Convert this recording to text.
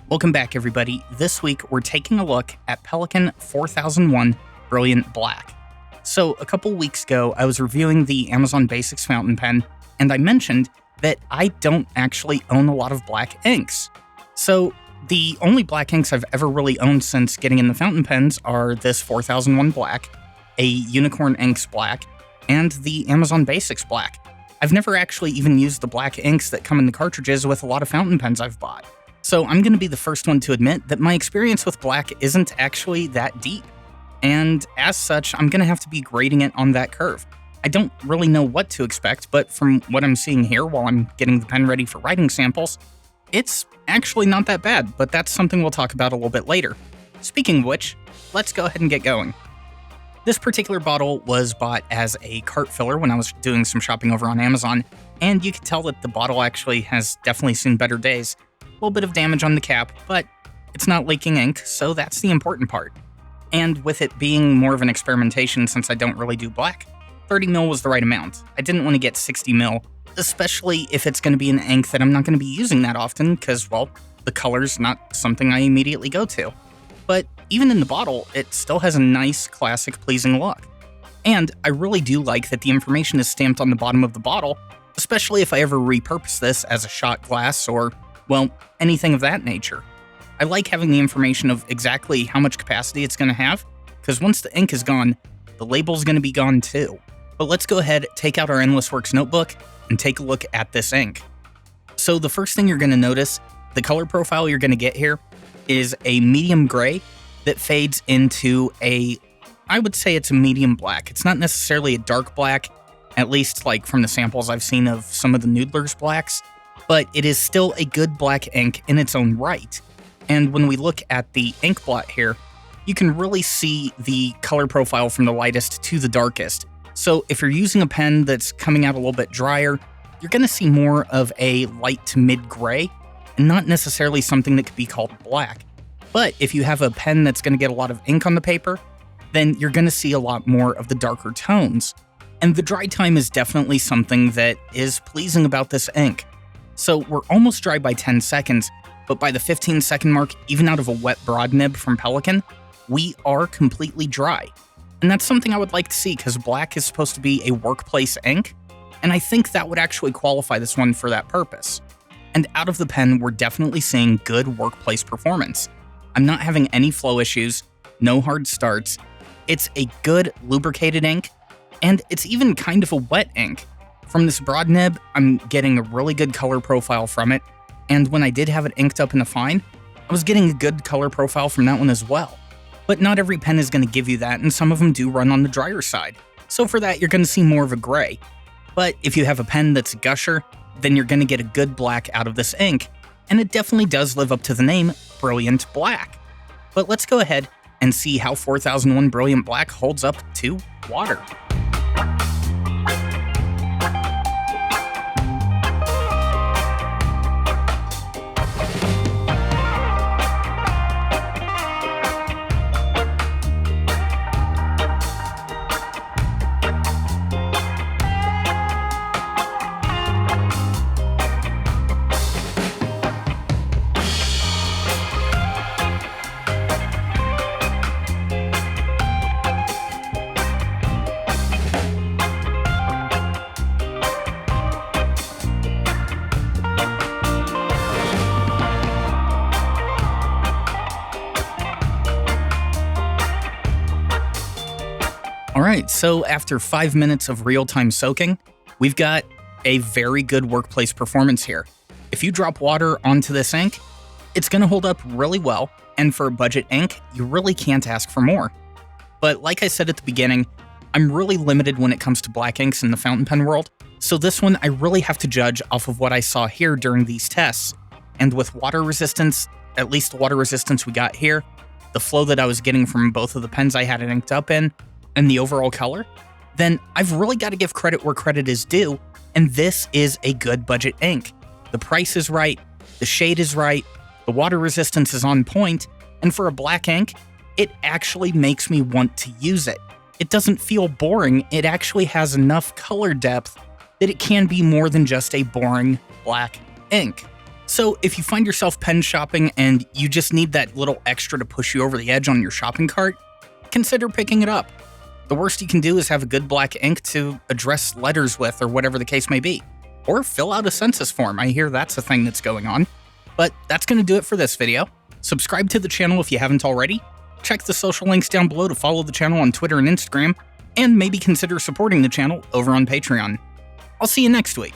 Welcome back, everybody. This week, we're taking a look at Pelikan 4001 Brilliant Black. So, a couple weeks ago, I was reviewing the Amazon Basics fountain pen, and I mentioned that I don't actually own a lot of black inks. So, the only black inks I've ever really owned since getting in the fountain pens are this 4001 Black, a Unicorn Inks Black, and the Amazon Basics Black. I've never actually even used the black inks that come in the cartridges with a lot of fountain pens I've bought. So I'm going to be the first one to admit that my experience with black isn't actually that deep. And as such, I'm going to have to be grading it on that curve. I don't really know what to expect, but from what I'm seeing here while I'm getting the pen ready for writing samples, it's actually not that bad, but that's something we'll talk about a little bit later. Speaking of which, let's go ahead and get going. This particular bottle was bought as a cart filler when I was doing some shopping over on Amazon, and you can tell that the bottle actually has definitely seen better days. A little bit of damage on the cap, but it's not leaking ink, so that's the important part. And with it being more of an experimentation since I don't really do black, 30 ml was the right amount. I didn't want to get 60 ml, especially if it's going to be an ink that I'm not going to be using that often because, well, the color's not something I immediately go to. But even in the bottle, it still has a nice, classic, pleasing look. And I really do like that the information is stamped on the bottom of the bottle, especially if I ever repurpose this as a shot glass or, well, anything of that nature. I like having the information of exactly how much capacity it's going to have, because once the ink is gone, the label's going to be gone too. But let's go ahead, take out our Endless Works notebook, and take a look at this ink. So the first thing you're going to notice, the color profile you're going to get here is a medium gray that fades into I would say it's a medium black. It's not necessarily a dark black, at least like from the samples I've seen of some of the Noodler's blacks, but it is still a good black ink in its own right. And when we look at the ink blot here, you can really see the color profile from the lightest to the darkest. So if you're using a pen that's coming out a little bit drier, you're going to see more of a light to mid gray, and not necessarily something that could be called black. But if you have a pen that's going to get a lot of ink on the paper, then you're going to see a lot more of the darker tones. And the dry time is definitely something that is pleasing about this ink. So we're almost dry by 10 seconds, but by the 15-second mark, even out of a wet broad nib from Pelikan, we are completely dry. And that's something I would like to see because black is supposed to be a workplace ink, and I think that would actually qualify this one for that purpose. And out of the pen, we're definitely seeing good workplace performance. I'm not having any flow issues, no hard starts. It's a good lubricated ink, and it's even kind of a wet ink. From this broad nib, I'm getting a really good color profile from it, and when I did have it inked up in the fine, I was getting a good color profile from that one as well. But not every pen is going to give you that, and some of them do run on the drier side. So for that, you're going to see more of a gray. But if you have a pen that's a gusher, then you're going to get a good black out of this ink, and it definitely does live up to the name, Brilliant Black. But let's go ahead and see how 4001 Brilliant Black holds up to water. Alright, so after 5 minutes of real-time soaking, we've got a very good workplace performance here. If you drop water onto this ink, it's going to hold up really well, and for a budget ink, you really can't ask for more. But like I said at the beginning, I'm really limited when it comes to black inks in the fountain pen world, so this one I really have to judge off of what I saw here during these tests. And with water resistance, at least the water resistance we got here, the flow that I was getting from both of the pens I had it inked up in, and the overall color, then I've really got to give credit where credit is due, and this is a good budget ink. The price is right, the shade is right, the water resistance is on point, and for a black ink, it actually makes me want to use it. It doesn't feel boring, it actually has enough color depth that it can be more than just a boring black ink. So if you find yourself pen shopping and you just need that little extra to push you over the edge on your shopping cart, consider picking it up. The worst you can do is have a good black ink to address letters with or whatever the case may be. Or fill out a census form. I hear that's a thing that's going on. But that's going to do it for this video. Subscribe to the channel if you haven't already. Check the social links down below to follow the channel on Twitter and Instagram. And maybe consider supporting the channel over on Patreon. I'll see you next week.